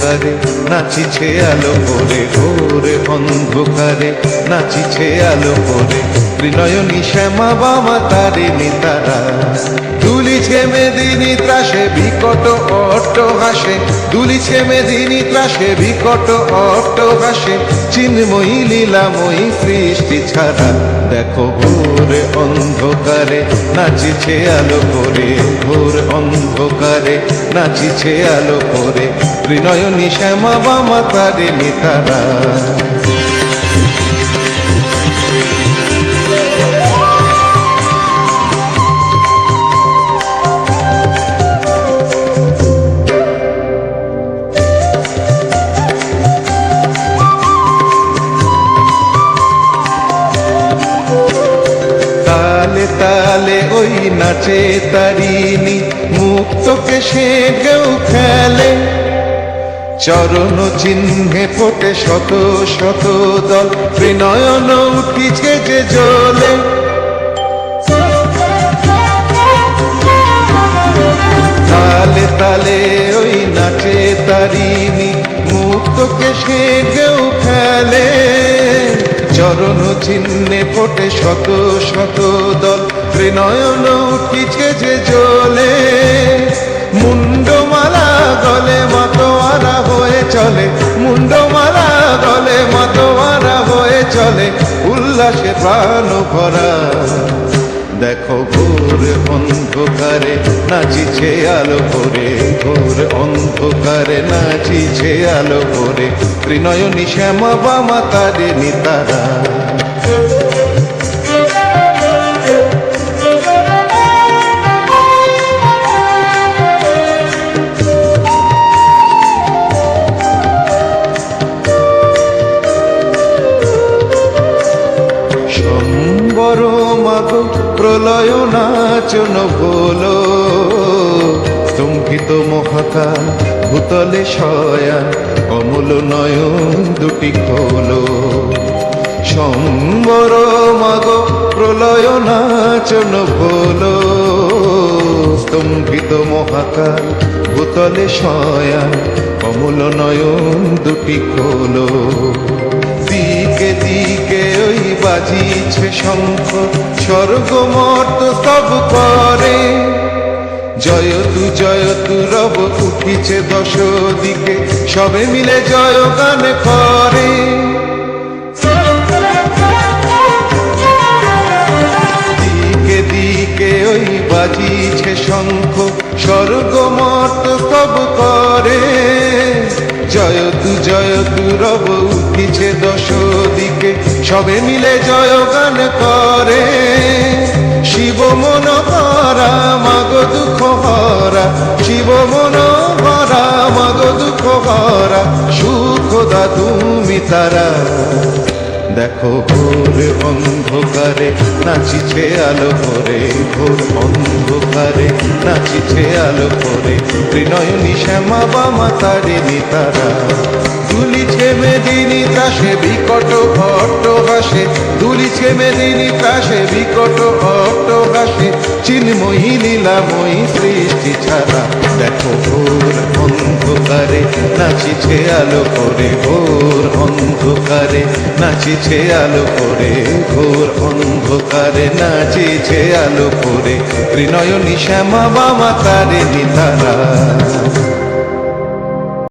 অন্ধকারে নাচিছে আলো করে, ঘোর অন্ধকারে নাচিছে আলো করে। ত্রিনয়নী শ্যামা বামা তারিণী তারা, দুলিছে মেদিনী ত্রাসে বিকট অট্টহাসে, দুলিছে মেদিনী ত্রাসে বিকট অট্টহাসে। চিন্ময়ী লীলাময়ী সৃষ্টি ছাড়া, দেখো ঘোর অন্ধকারে নাচিছে আলো করে, ঘোর অন্ধকারে নাচিছে আলো করে। ত্রিনয়নী শ্যামা বামা তারিণী তারা। তালে তালে ওই নাচে তারিণী, মুক্তকে সে ঢেউ খেলে। চরণ চিহ্নে ফোটে শত শত দল, ত্রিনয়ন উঠিছে যে জ্বলে। তালে তালে ওই নাচে তারিণী, মুক্তকে সে ঢেউ খেলে। চরণ চিহ্নে ফোটে শত শত দল, ত্রিনয়ন উঠিছে যে জ্বলে। মুন্ডমালা গলে মাতোয়ারা হয়ে চলে, মুন্ডমালা গলে মাতোয়ারা হয়ে চলে। উল্লাসে প্রাণ ভরা, দেখো ঘোর অন্ধকারে নাচিছে আলো করে, ঘোর অন্ধকারে নাচিছে আলো করে। ত্রিনয়নী শ্যামা বামা তারিণী তারা। সম্বর মাগো প্রলয় নাচন বলো, স্তম্ভিত মহাকাল ভূতলে শয়ান, কমল নয়ন দুটি খোলো। সম্বর মাগো প্রলয় নাচন বলো, স্তম্ভিত মহাকাল ভূতলে শয়ান, কমল নয়ন দুটি খোলো। দিকে দিকে ওই বাজিছে শঙ্খ, স্বর্গ মর্ত সব করে। জয়তু রব উঠিছে দশ দিকে, সবে মিলে জয় গান করে। দিকে দিকে ওই বাজিছে শঙ্খ, স্বর্গ মর্ত সব করে। জয়তু রব উঠিছে দশ দিকে, সবে মিলে জয় গান করে। শিব মন ভরা মাগো দুঃখ ভরা, শিব মন ভরা মাগো দুঃখ ভরা। সুখ দা তুমি তারা, দেখো ঘোর অন্ধকারে নাচিছে আলো করে, ঘোর অন্ধকারে নাচিছে আলো করে। ত্রিনয়নী শ্যামা বামা তারিণী তারা, দুলিছে মেদিনী ত্রাসে বিকট অট্টহাসে, দুলিছে মেদিনী ত্রাসে বিকট অট্টহাসে। চিন্ময়ী লীলাময়ী সৃষ্টি ছাড়া, দেখো ঘোর অন্ধকারে নাচিছে আলো করে, ঘোর অন্ধকারে নাচিছে আলো করে, ঘোর অন্ধকারে নাচিছে আলো করে। ত্রিনয়নী শ্যামা বামা তারিণী তারা।